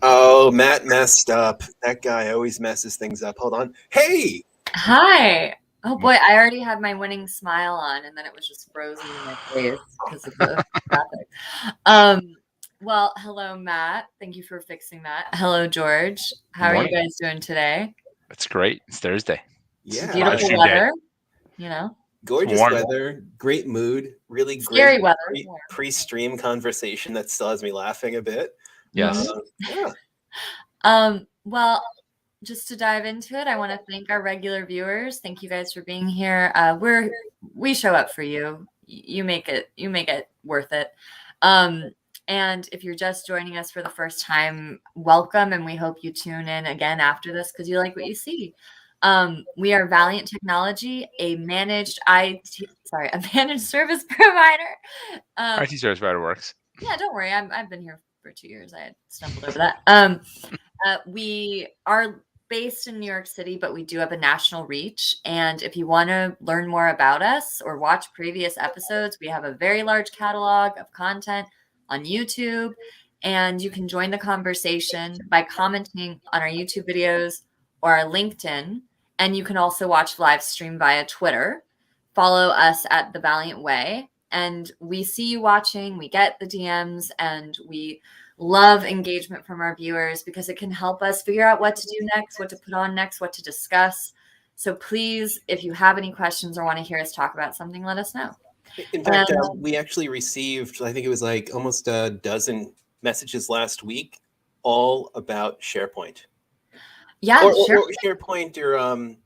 Oh, Matt messed up. That guy always messes things up. Hold on. Hey! Hi. Oh boy, I already had my winning smile on, and then it was just frozen in my face because of the traffic. Well, hello, Matt. Thank you for fixing that. Hello, George. How are you guys doing today? It's great. It's Thursday. Yeah. Beautiful weather, you know. Gorgeous weather, great mood, really Scary great weather. pre-stream conversation that still has me laughing a bit. Yes. Yeah. Well, just to dive into it, I want to thank our regular viewers. Thank you guys for being here. We show up for you. You make it worth it. And if you're just joining us for the first time, welcome, and we hope you tune in again after this because you like what you see. We are Valiant Technology, a managed service provider. IT service provider works. Yeah, don't worry. I've been here for 2 years. I had stumbled over that. We are based in New York City, but we do have a national reach. And if you want to learn more about us or watch previous episodes, we have a very large catalog of content on YouTube. And you can join the conversation by commenting on our YouTube videos or our LinkedIn. And you can also watch live stream via Twitter. Follow us at The Valiant Way. And we see you watching, we get the DMs, and we love engagement from our viewers because it can help us figure out what to do next, what to put on next, what to discuss. So please, if you have any questions or want to hear us talk about something, let us know. In fact, we actually received, I think it was like almost a dozen messages last week, all about SharePoint. Yeah, or SharePoint or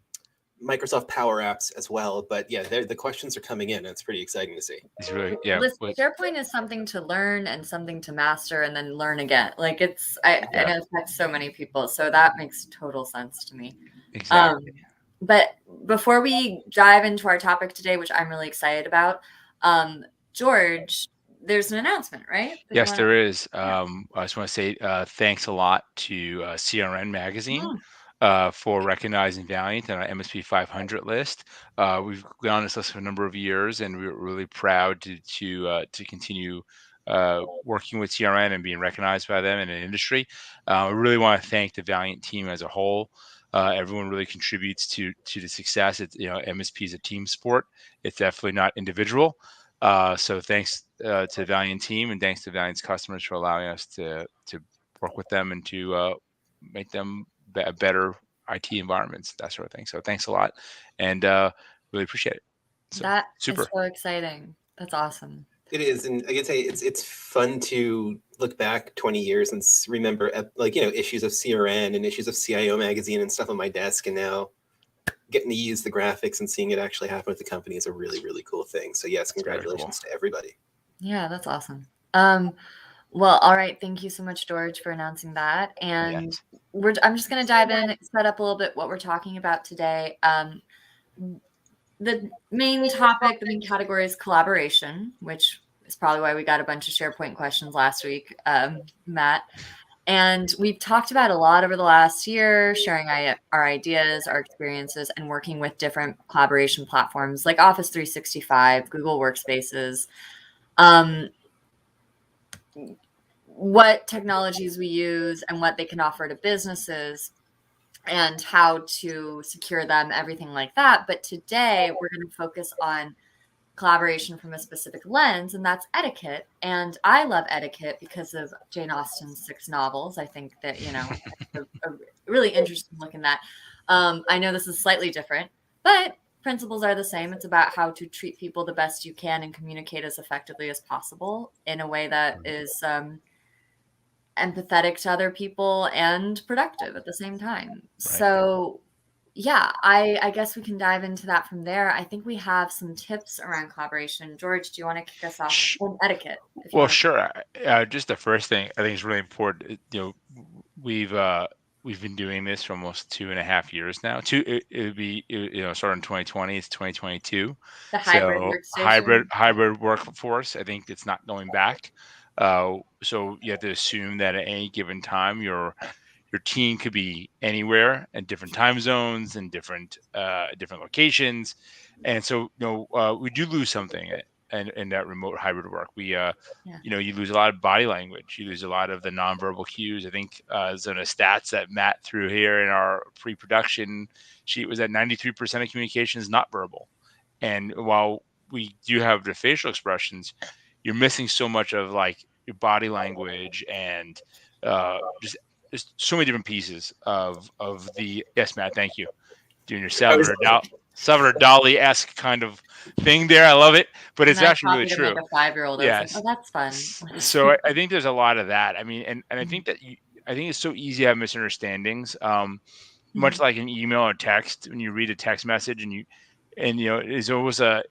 Microsoft Power Apps as well. But yeah, the questions are coming in. It's pretty exciting to see. It's really, yeah. Listen, SharePoint is something to learn and something to master and then learn again. Like it affects so many people. So that makes total sense to me. Exactly. But before we dive into our topic today, which I'm really excited about, George, there's an announcement, right? Yes, there is. I just want to say thanks a lot to CRN Magazine for recognizing Valiant on our MSP 500 list. We've been on this list for a number of years, and we're really proud to continue working with CRN and being recognized by them in an industry. I really want to thank the Valiant team as a whole. Everyone really contributes to the success. It's, MSP is a team sport. It's definitely not individual. So thanks to the Valiant team and thanks to Valiant's customers for allowing us to work with them and to make them better IT environments, that sort of thing. So thanks a lot, and really appreciate it. So, that super. is so exciting. That's awesome. It is, and I can say it's fun to look back 20 years and remember issues of CRN and issues of CIO magazine and stuff on my desk, and now getting to use the graphics and seeing it actually happen with the company is a really, really cool thing. So yes, congratulations to everybody. Yeah, that's awesome. Well, all right. Thank you so much, George, for announcing that. And I'm just going to dive in, set up a little bit what we're talking about today. The main topic, the main category is collaboration, which is probably why we got a bunch of SharePoint questions last week, Matt. And we've talked about a lot over the last year, sharing our ideas, our experiences, and working with different collaboration platforms like Office 365, Google Workspaces, what technologies we use and what they can offer to businesses and how to secure them, everything like that. But today we're going to focus on collaboration from a specific lens, and that's etiquette. And I love etiquette because of Jane Austen's 6 novels. I think that, a really interesting look in that. I know this is slightly different, but principles are the same. It's about how to treat people the best you can and communicate as effectively as possible in a way that is empathetic to other people and productive at the same time. Right. So yeah, I guess we can dive into that from there. I think we have some tips around collaboration. George, do you want to kick us off with etiquette? Well, sure. Just the first thing I think is really important. We've been doing this for almost 2.5 years now. It would be started in 2020. It's 2022. The hybrid workforce. I think it's not going back. So you have to assume that at any given time you're your team could be anywhere in different time zones and different locations, and so we do lose something in that remote hybrid work. We you lose a lot of body language, you lose a lot of the nonverbal cues. I think some of the stats that Matt threw here in our pre-production sheet was that 93% of communication is not verbal, and while we do have the facial expressions, you're missing so much of like your body language and just so many different pieces of the. Yes, Matt, thank you. Doing your Salvador Dali-esque kind of thing there. I love it, but it's And I actually really copied him true. like a 5-year-old. I was like, Yes. oh, that's fun. So I think there's a lot of that. I mean, and I think that I think it's so easy to have misunderstandings. Much like an email or text, when you read a text message and there's always the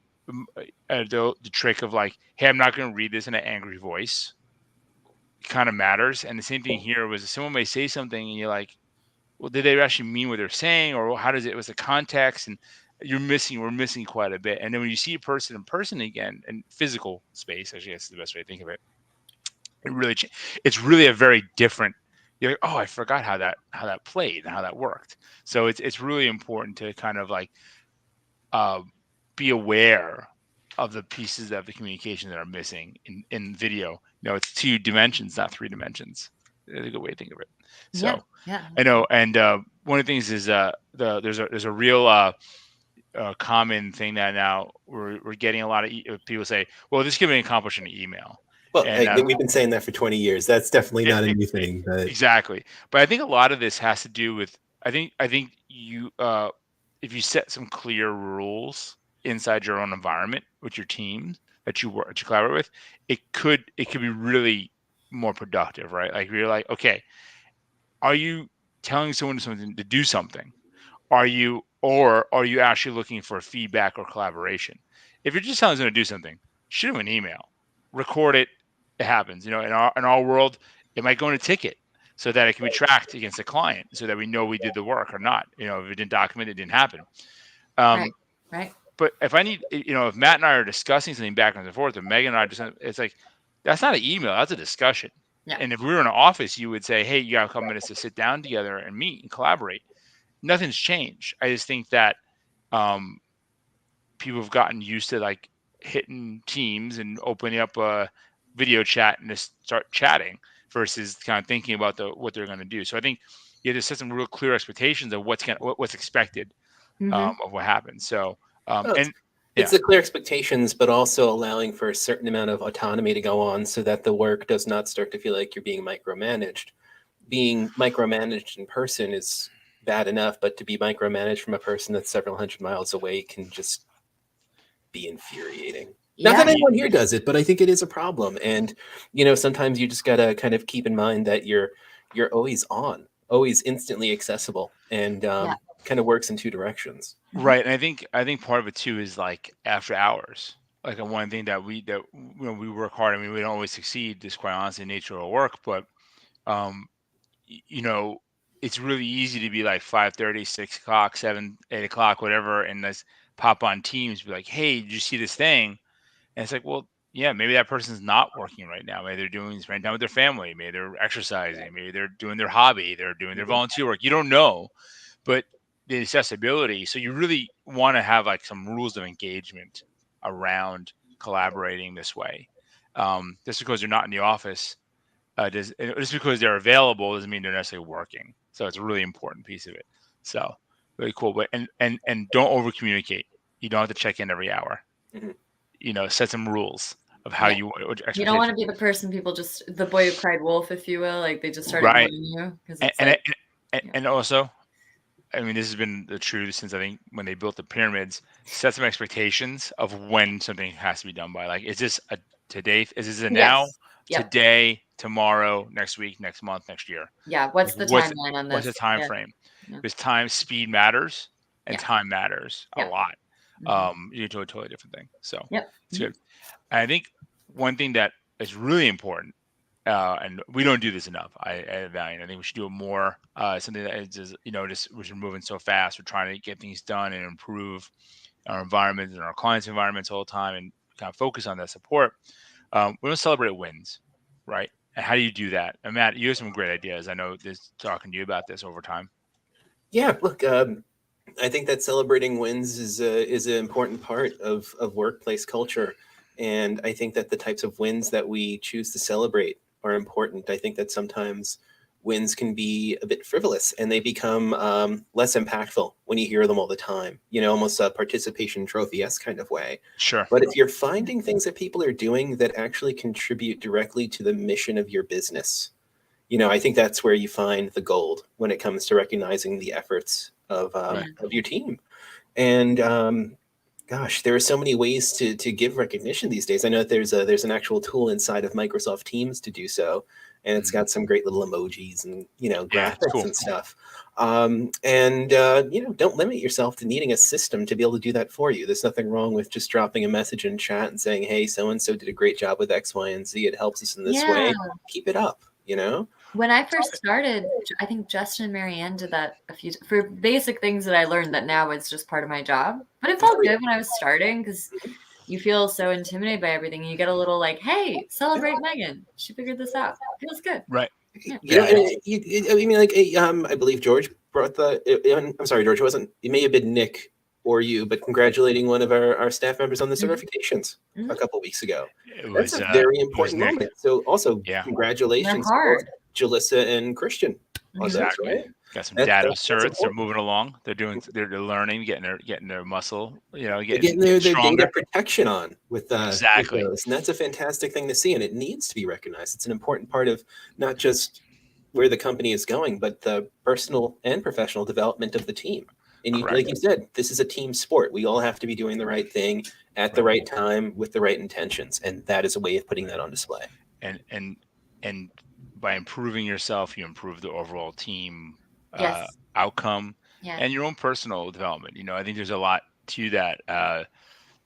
trick of like, hey, I'm not going to read this in an angry voice. It kind of matters. And the same thing here was someone may say something and you're like, well, did they actually mean what they're saying, or how does it was the context? And we're missing quite a bit. And then when you see a person in person again, in physical space, actually that's the best way to think of it. It's really a very different. You're like, oh, I forgot how that played and how that worked. So it's really important to kind of like be aware of the pieces of the communication that are missing in video. It's 2 dimensions, not 3 dimensions. That's a good way to think of it. So yeah. I know, and one of the things is there's a real common thing that now we're getting a lot of people say, well, this can be accomplished in an email. Well, And we've been saying that for 20 years. That's definitely not a new it, thing. But exactly. But I think a lot of this has to do with I think you if you set some clear rules inside your own environment with your team that you collaborate with, it could be really more productive, right? Like you're like, okay, are you telling someone something to do something? Are you actually looking for feedback or collaboration? If you're just telling someone to do something, shoot them an email, record it. It happens. In our world, it might go in a ticket so that it can be tracked against the client, so that we know we did the work or not. If it didn't document, it didn't happen. Right. But if I need, if Matt and I are discussing something back and forth, or Megan and I it's like that's not an email, that's a discussion. Yeah. And if we were in an office, you would say, hey, you got a couple minutes to sit down together and meet and collaborate. Nothing's changed. I just think that people have gotten used to like hitting Teams and opening up a video chat and just start chatting versus kind of thinking about what they're going to do. So I think you have to set some real clear expectations of what's expected of what happens. So it's the clear expectations, but also allowing for a certain amount of autonomy to go on so that the work does not start to feel like you're being micromanaged. Being micromanaged in person is bad enough, but to be micromanaged from a person that's several hundred miles away can just be infuriating. Not that anyone here does it, but I think it is a problem. And, sometimes you just got to kind of keep in mind that you're always on, always instantly accessible, and kind of works in 2 directions. Right. And I think part of it too is like after hours. Like one thing that we work hard. I mean, we don't always succeed, just quite honestly, nature of our work, but it's really easy to be like 5:30, 6 o'clock, 7, 8 o'clock, whatever, and let's pop on Teams, be like, hey, did you see this thing? And it's like, well, yeah, maybe that person's not working right now. Maybe they're doing spending time with their family. Maybe they're exercising. Maybe they're doing their hobby. They're doing their volunteer work. You don't know, but the accessibility. So you really want to have like some rules of engagement around collaborating this way. Just because they're not in the office, just because they're available doesn't mean they're necessarily working. So it's a really important piece of it. So really cool. But and don't over communicate. You don't have to check in every hour. Set some rules of how you don't want to be the person people just the boy who cried wolf, if you will, like they just start ignoring you because and also, I mean, this has been the truth since I think when they built the pyramids. Set some expectations of when something has to be done by. Like, is this a today? Is this a now? Today, tomorrow, next week, next month, next year. Yeah. What's the timeline on this? What's the time frame? Because speed matters, and time matters a lot. You do a totally different thing. So it's good. And I think one thing that is really important, and we don't do this enough at Valiant. I think we should do it more. Something that is just we're moving so fast. We're trying to get things done and improve our environments and our clients' environments all the time, and kind of focus on that support. We don't celebrate wins, right? how do you do that? And Matt, you have some great ideas. I know this talking to you about this over time. Yeah, look, I think that celebrating wins is an important part of workplace culture, and I think that the types of wins that we choose to celebrate are important. I think that sometimes wins can be a bit frivolous, and they become less impactful when you hear them all the time. Almost a participation trophy-esque kind of way. Sure. But if you're finding things that people are doing that actually contribute directly to the mission of your business, I think that's where you find the gold when it comes to recognizing the efforts Right. of your team. And gosh, there are so many ways to give recognition these days. I know that there's an actual tool inside of Microsoft Teams to do so, and it's got some great little emojis and Yeah, it's graphics cool. and stuff. Don't limit yourself to needing a system to be able to do that for you. There's nothing wrong with just dropping a message in chat and saying, "Hey, so and so did a great job with X, Y, and Z. It helps us in this way. Keep it up." When I first started, I think Justin and Marianne did that for basic things that I learned that now is just part of my job. But it felt good when I was starting because you feel so intimidated by everything. You get a little like, hey, celebrate Megan. She figured this out. Feels good. Right. Yeah. I believe George brought I'm sorry, George, it may have been Nick or you, but congratulating one of our staff members on the certifications a couple weeks ago. That's a very important moment. So also congratulations to Jalissa and Christian. Exactly. Right? Got some data certs. They're moving along. They're learning, getting their muscle, getting their data protection on with exactly. with those. And that's a fantastic thing to see, and it needs to be recognized. It's an important part of not just where the company is going, but the personal and professional development of the team. And like you said, this is a team sport. We all have to be doing the right thing at the right time with the right intentions, and that is a way of putting that on display. And by improving yourself, you improve the overall team outcome and your own personal development. I think there's a lot to that.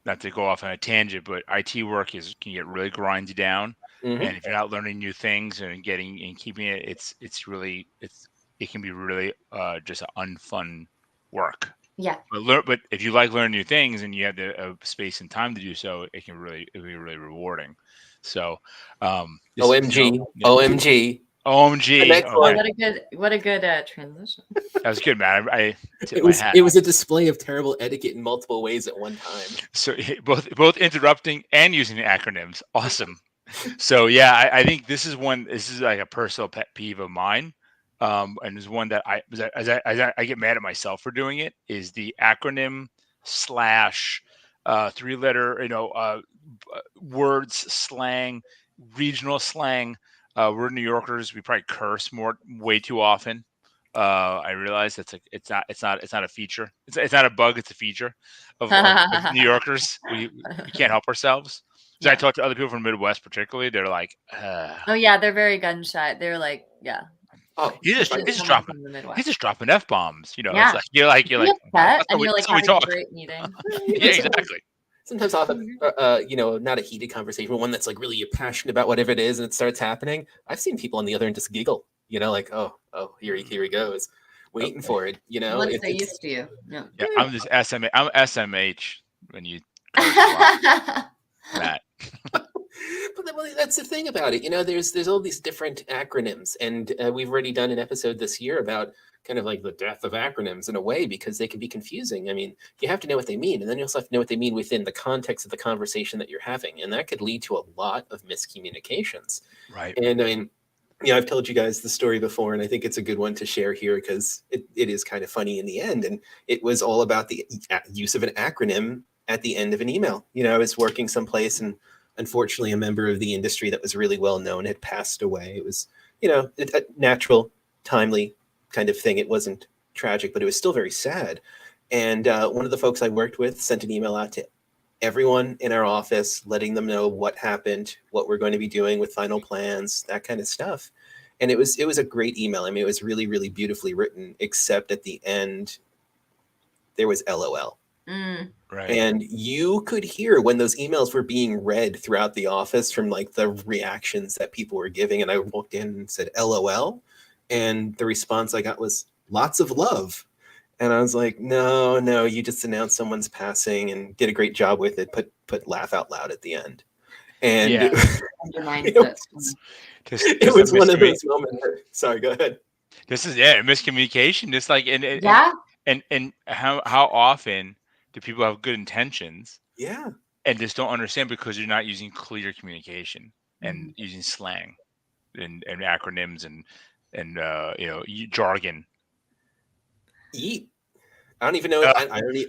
Not to go off on a tangent, but IT work can get really grindy down. Mm-hmm. And if you're not learning new things and keeping it, it can be really just an unfun work. Yeah. But if you like learning new things and you have the space and time to do so, it can be really rewarding. So, OMG. OMG. What a good transition. That was good, man. I it was a display of terrible etiquette in multiple ways at one time. So both interrupting and using the acronyms. Awesome. So yeah, I think this is like a personal pet peeve of mine. And is one that I get mad at myself for doing it, is the acronym / 3-letter, words, slang, regional slang. We're New Yorkers. We probably curse way too often. I realize it's not a feature. It's not a bug. It's a feature of New Yorkers. We can't help ourselves. I talk to other people from the Midwest, particularly. They're like, oh yeah, they're very gun shy. They're like, yeah. Oh, he's just dropping F-bombs. It's like you're like upset, and you're like having a great meeting. Yeah, exactly. Sometimes I'll have not a heated conversation, but one that's like really you're passionate about whatever it is, and it starts happening. I've seen people on the other end just giggle, like, oh, here he goes, waiting for it. Once they're used to you. Yeah, I'm just SMA. I'm SMH when you that. But that's the thing about it. There's all these different acronyms, and we've already done an episode this year about kind of like the death of acronyms in a way, because they can be confusing. I mean, you have to know what they mean, and then you also have to know what they mean within the context of the conversation that you're having, and that could lead to a lot of miscommunications. Right. And I mean, I've told you guys the story before, and I think it's a good one to share here because it is kind of funny in the end. And it was all about the use of an acronym at the end of an email. I was working someplace, and unfortunately, a member of the industry that was really well known had passed away. It was, a natural, timely kind of thing. It wasn't tragic, but it was still very sad. And one of the folks I worked with sent an email out to everyone in our office, letting them know what happened, what we're going to be doing with final plans, that kind of stuff. And it was a great email. I mean, it was really, really beautifully written, except at the end, there was LOL. Right. And you could hear when those emails were being read throughout the office from like the reactions that people were giving. And I walked in and said, LOL. And the response I got was lots of love. And I was like, no, you just announced someone's passing and did a great job with it. Put laugh out loud at the end. And Yeah. Undermines it it. was, Just it a was one of those moments. Sorry, go ahead. This is miscommunication. Just like Yeah. and how often do people have good intentions Yeah. and just don't understand because you're not using clear communication and Mhm. using slang and acronyms and jargon. Yeet. I don't even know. Uh,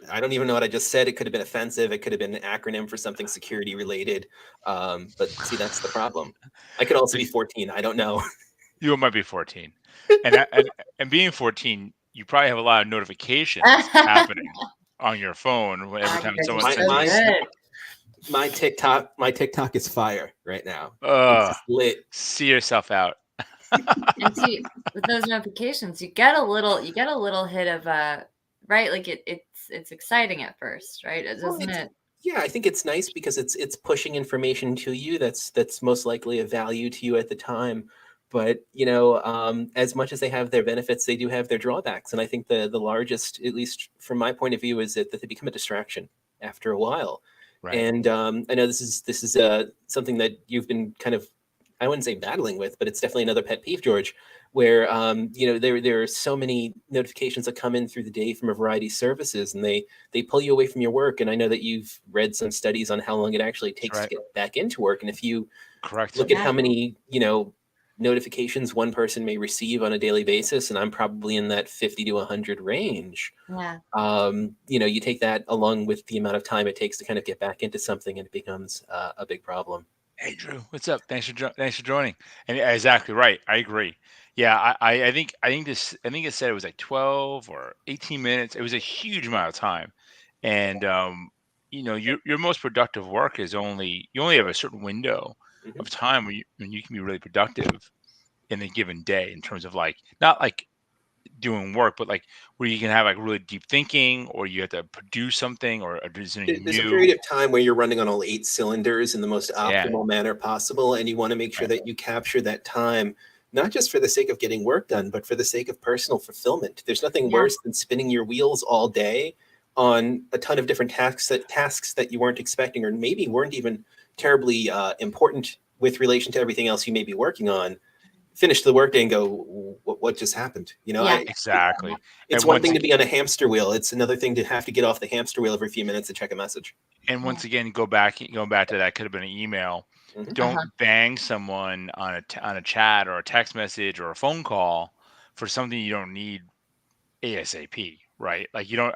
I don't even know what I just said. It could have been offensive. It could have been an acronym for something security related. But see, that's the problem. I could also be 14. I don't know. you might be 14, and being 14, you probably have a lot of notifications happening on your phone every Ah, time you guys are someone My so sends you. my good. my TikTok is fire right now. Uh, It's lit. see yourself out. And see, with those notifications, you get a little hit of right, like it's exciting at first, right? Well, Doesn't it? yeah, I think it's nice because it's pushing information to you that's most likely of value to you at the time. But as much as they have their benefits, they do have their drawbacks. And I think the largest, at least from my point of view, is that they become a distraction after a while. Right. And I know this is something that you've been kind of, I wouldn't say battling with, but it's definitely another pet peeve, George, where there are so many notifications that come in through the day from a variety of services, and they pull you away from your work. And I know that you've read some studies on how long it actually That's takes to right. get back into work. And if you Correct. look at how Yeah. many, notifications one person may receive on a daily basis, and I'm probably in that 50 to 100 range. Yeah. You take that along with the amount of time it takes to kind of get back into something, and it becomes a big problem. Hey Drew, what's up? Thanks for joining. And exactly right. I agree. Yeah, I think it said it was like 12 or 18 minutes. It was a huge amount of time. And your most productive work is you only have a certain window Mhm. of time when you can be really productive in a given day in terms of like not like doing work, but like where you can have like really deep thinking or you have to produce something or do something There's a new. period of time where you're running on all 8 cylinders in the most Yeah, optimal manner possible, and you want to make sure right, that you capture that time, not just for the sake of getting work done, but for the sake of personal fulfillment. There's nothing Yeah. worse than spinning your wheels all day on a ton of different tasks that you weren't expecting, or maybe weren't even terribly important with relation to everything else you may be working on. Finish the workday and go, what just happened? Yeah. exactly. It's And one once thing to again, be on a hamster wheel. It's another thing to have to get off the hamster wheel every few minutes to check a message. Yeah. going back to that could have been an email. Mhm. Don't bang someone on a chat or a text message or a phone call for something you don't need ASAP, right? Like you don't,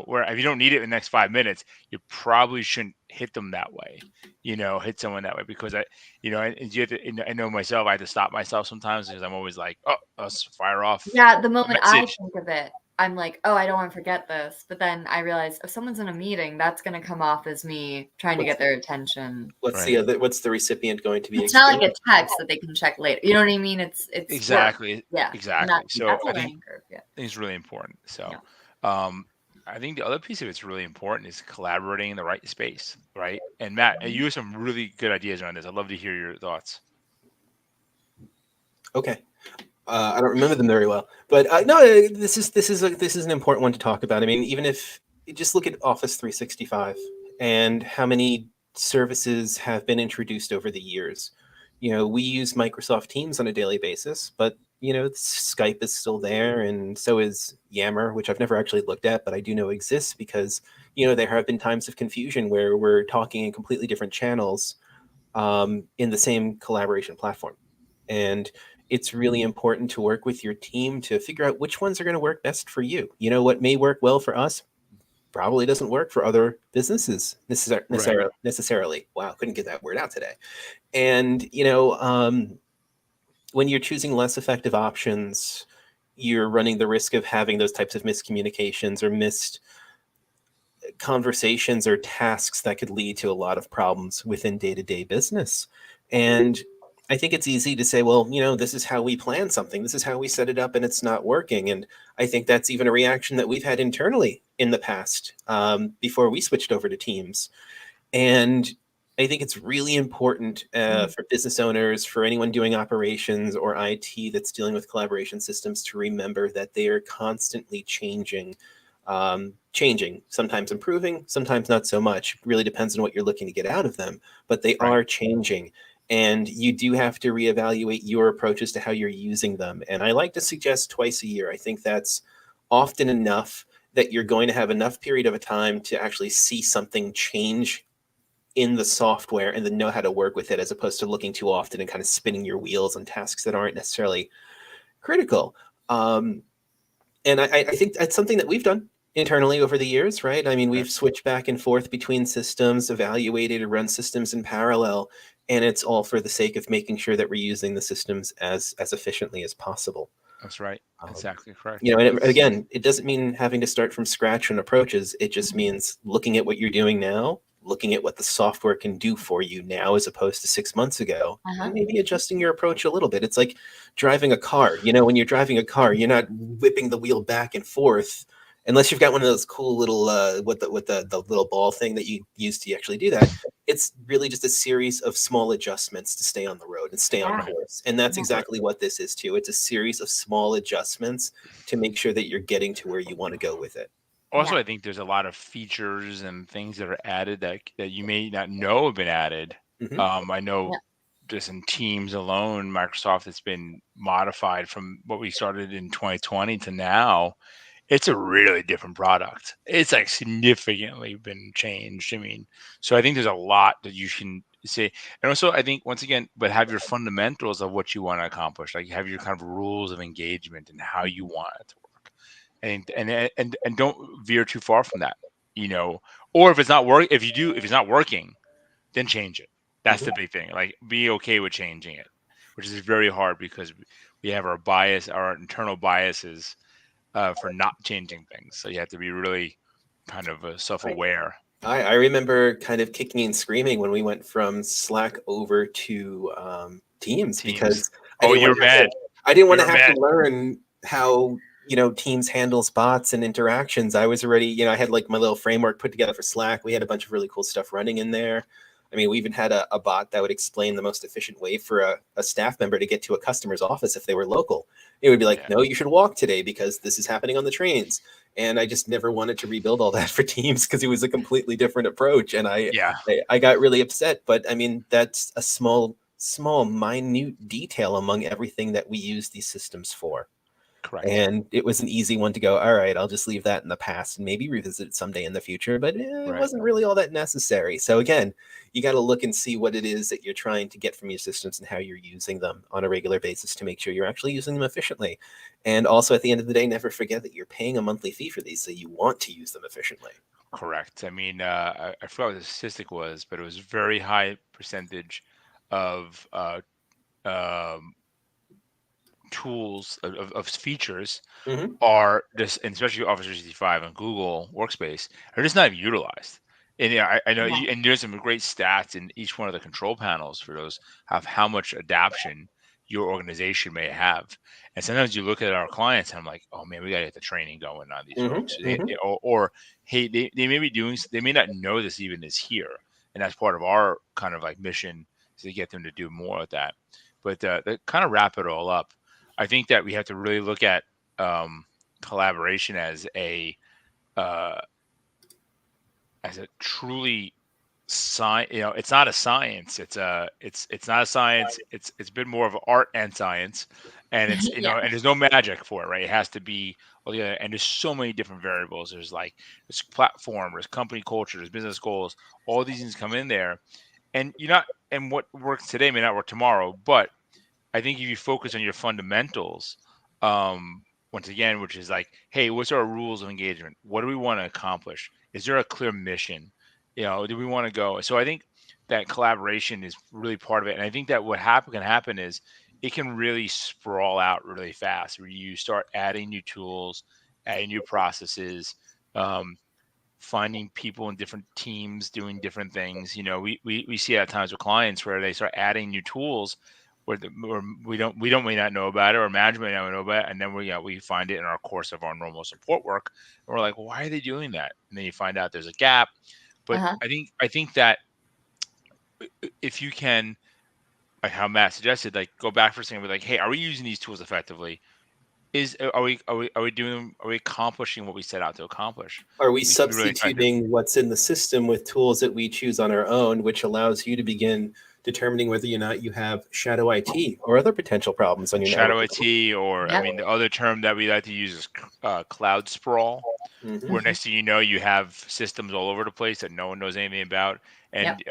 where if you don't need it in the next 5 minutes, you probably shouldn't hit them that way. Hit someone that way because and you have to, and I know myself, I have to stop myself sometimes because I'm always like, oh, let's fire off Yeah, the a moment I message. think of it, I'm like, oh, I don't want to forget this. But then I realize if someone's in a meeting, that's going to come off as me trying to What's get their attention. Right. what's the recipient going to be It's not like a experiencing? text that they can check later. You know what I mean? It's work. Exactly. Yeah. And Exactly. So that's a I think learning curve. Yeah. it's really important. So, Yeah. um, I think the other piece of it's really important is collaborating in the right space, right? And Matt, you have some really good ideas around this. I'd love to hear your thoughts. Okay. I don't remember them very well, but no, this is an important one to talk about. I mean, even if you just look at Office 365 and how many services have been introduced over the years. We use Microsoft Teams on a daily basis, but Skype is still there, and so is Yammer, which I've never actually looked at, but I do know exists because there have been times of confusion where we're talking in completely different channels in the same collaboration platform. And it's really important to work with your team to figure out which ones are going to work best for you. What may work well for us probably doesn't work for other businesses Right. necessarily. Wow, couldn't get that word out today. And when you're choosing less effective options, you're running the risk of having those types of miscommunications or missed conversations or tasks that could lead to a lot of problems within day-to-day business. And I think it's easy to say, well, this is how we plan something. This is how we set it up, and it's not working. And I think that's even a reaction that we've had internally in the past before we switched over to Teams. And I think it's really important for business owners, for anyone doing operations or IT that's dealing with collaboration systems, to remember that they are constantly changing. changing, sometimes improving, sometimes not so much. Really depends on what you're looking to get out of them, but they Right. are changing. And you do have to reevaluate your approaches to how you're using them. And I like to suggest twice a year. I think that's often enough that you're going to have enough period of a time to actually see something change in the software and then know how to work with it, as opposed to looking too often and kind of spinning your wheels on tasks that aren't necessarily critical. And I think that's something that we've done internally over the years, right? I mean, Right. we've switched back and forth between systems, evaluated and run systems in parallel, and it's all for the sake of making sure that we're using the systems as efficiently as possible. That's right. Um, Exactly correct. and That's again, it doesn't mean having to start from scratch on approaches. It just means looking at what you're doing now, looking at what the software can do for you now as opposed to 6 months ago, and maybe adjusting your approach a little bit. It's like driving a car. When you're driving a car, you're not whipping the wheel back and forth unless you've got one of those cool little with the little ball thing that you use to actually do that. It's really just a series of small adjustments to stay on the road and stay on Yeah. course. And that's Yeah. exactly what this is too. It's a series of small adjustments to make sure that you're getting to where you want to go with it. also, Yeah. I think there's a lot of features and things that are added that you may not know have been added. Hmm. I know Yeah. just in Teams alone, Microsoft has been modified from what we started in 2020 to now. It's a really different product. It's like significantly been changed. I mean, so I think there's a lot that you can say. And also, I think once again, but have your fundamentals of what you want to accomplish, like have your kind of rules of engagement and how you want it to work. And don't veer too far from that, you know. Or if it's not work, if it's not working, then change it. That's Hmm. the big thing. Like be okay with changing it, which is very hard because we have our internal biases for not changing things. So you have to be really kind of Right. self-aware. I remember kind of kicking and screaming when we went from Slack over to Teams, Teams. because I Oh, didn't want you're to have to mad. I didn't want to You're have to mad. learn how Teams handles bots and interactions. I was already, I had like my little framework put together for Slack. We had a bunch of really cool stuff running in there. I mean, we even had a bot that would explain the most efficient way for a staff member to get to a customer's office if they were local. It would be like, Yeah. no, you should walk today because this is happening on the trains. And I just never wanted to rebuild all that for Teams because it was a completely different approach. And Yeah. I got really upset. But I mean, that's a small, minute detail among everything that we use these systems for. Correct. And it was an easy one to go, all right, I'll just leave that in the past and maybe revisit it someday in the future. But it Right. wasn't really all that necessary. So again, you got to look and see what it is that you're trying to get from your systems and how you're using them on a regular basis to make sure you're actually using them efficiently. And also at the end of the day, never forget that you're paying a monthly fee for these, so you want to use them efficiently. Correct. I mean, I forgot what the statistic was, but it was very high percentage of um, tools of features Hmm. are just, and especially Office 365 and Google Workspace, are just not even utilized. And yeah, I know, Yeah. and there's some great stats in each one of the control panels for those of how much adaption your organization may have. And sometimes you look at our clients and I'm like, oh man, we gotta get the training going on these Hmm. folks. Hmm. Or hey, they may be doing, they may not know this even is here, and that's part of our kind of like mission is to get them to do more of that. But to kind of wrap it all up, I think that we have to really look at collaboration uh, as a truly science. It's not a science. It's not a science. It's been more of art and science, and it's Yeah. and there's no magic for it, right? It has to be all the other, and there's so many different variables. There's platform, there's company culture, there's business goals. All these things come in there, and you're not, and what works today may not work tomorrow, but I think if you focus on your fundamentals, um, once again, which is like, hey, what's our rules of engagement? What do we want to accomplish? Is there a clear mission? Do we want to go? So I think that collaboration is really part of it. And I think that what can happen is it can really sprawl out really fast where you start adding new tools, adding new processes, um, finding people in different teams doing different things. We see at times with clients where they start adding new tools where we may not know about it, or management may not know about it, and then we find it in our course of our normal support work, and we're like, well, why are they doing that? And then you find out there's a gap. But Uh-huh. I think that if you can, like how Matt suggested, like go back for a second, be like, hey, are we using these tools effectively? are we accomplishing what we set out to accomplish? Are we We can be really effective. substituting what's in the system with tools that we choose on our own, which allows you to begin determining whether or not you have shadow IT or other potential problems on your Shadow network? IT, or I Yep. mean, the other term that we like to use is cloud sprawl, Mhm. where next thing you know, you have systems all over the place that no one knows anything about. And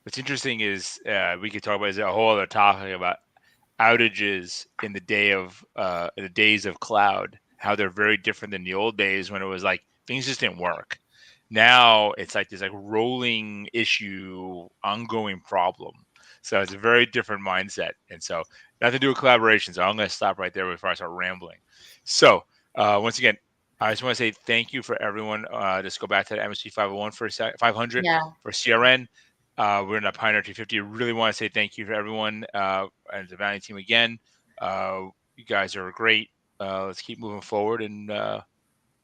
what's interesting is we could talk about is a whole other topic about outages in the days of cloud, how they're very different than the old days when it was like things just didn't work. Now it's like this like rolling issue, ongoing problem. So it's a very different mindset. And so nothing to do with collaboration. So I'm going to stop right there before I start rambling. So once again, I just want to say thank you for everyone. Just go back to the MSP 501 for 500 Yeah. for CRN. We're in the Pioneer 250. Really want to say thank you for everyone and the Valiant team again. You guys are great. Let's keep moving forward and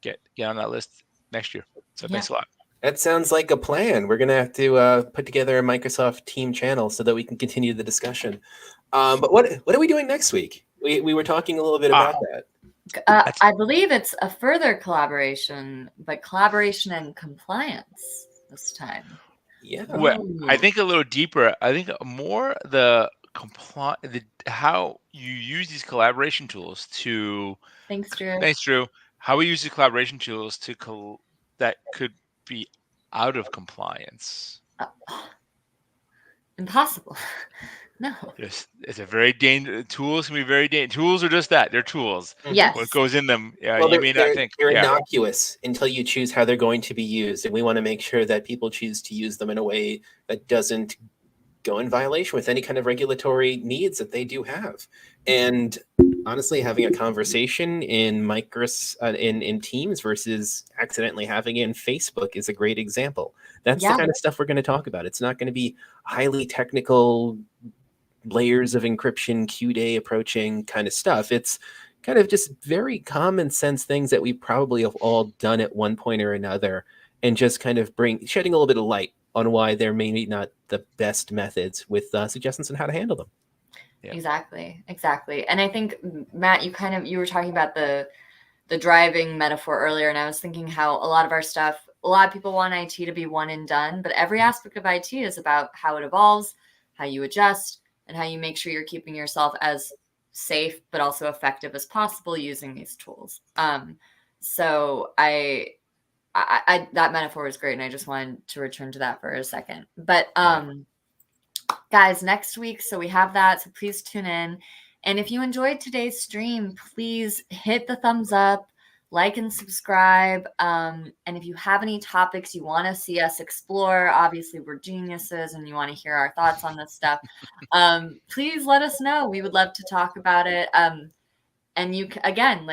get on that list next year. So thanks a lot. That sounds like a plan. We're going to have to put together a Microsoft team channel so that we can continue the discussion. But what are we doing next week? We were talking a little bit about that. I believe it's a further collaboration, but collaboration and compliance this time. Yeah. Well, I think a little deeper. I think more how you use these collaboration tools to. Thanks, Drew. Thanks, Drew. How we use the collaboration tools that could be out of compliance. Impossible. No. It's a very dangerous. Tools can be very dangerous. Tools are just that. They're tools. Yes. What goes in them, Well, you may not think. They're innocuous until you choose how they're going to be used. And we want to make sure that people choose to use them in a way that doesn't go in violation with any kind of regulatory needs that they do have. And honestly, having a conversation in in Teams versus accidentally having it in Facebook is a great example. That's the kind of stuff we're going to talk about. It's not going to be highly technical layers of encryption, Q-day approaching kind of stuff. It's kind of just very common sense things that we probably have all done at one point or another, and just kind of shedding a little bit of light on why there may be not the best methods with suggestions on how to handle them. Yeah. Exactly. And I think, Matt, you were talking about the driving metaphor earlier, and I was thinking how a lot of people want IT to be one and done, but every aspect of IT is about how it evolves, how you adjust, and how you make sure you're keeping yourself as safe but also effective as possible using these tools. So that metaphor was great, and I just wanted to return to that for a second. But guys, next week, so we have that, so please tune in. And if you enjoyed today's stream, please hit the thumbs up, like and subscribe. And if you have any topics you want to see us explore, obviously we're geniuses and you want to hear our thoughts on this stuff, please let us know. We would love to talk about it. And you, again,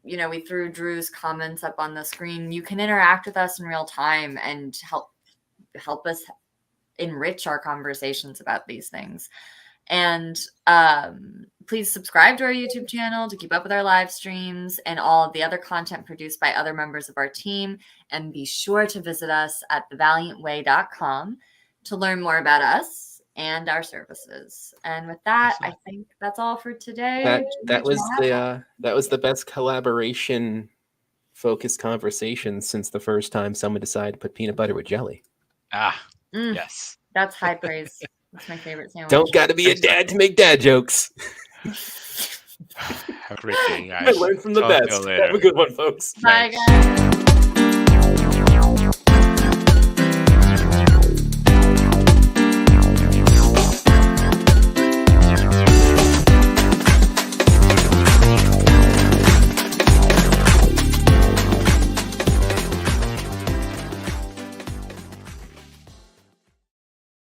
we threw Drew's comments up on the screen. You can interact with us in real time and help us enrich our conversations about these things. And please subscribe to our YouTube channel to keep up with our live streams and all of the other content produced by other members of our team. And be sure to visit us at thevaliantway.com to learn more about us and our services. And with that, I think that's all for today. That was the best collaboration focused conversation since the first time someone decided to put peanut butter with jelly. Yes. That's high praise. That's my favorite sandwich. Don't got to be a dad to make dad jokes. Have a great day, guys. I learned from the best. Have a good one, folks. Bye, Thanks. guys.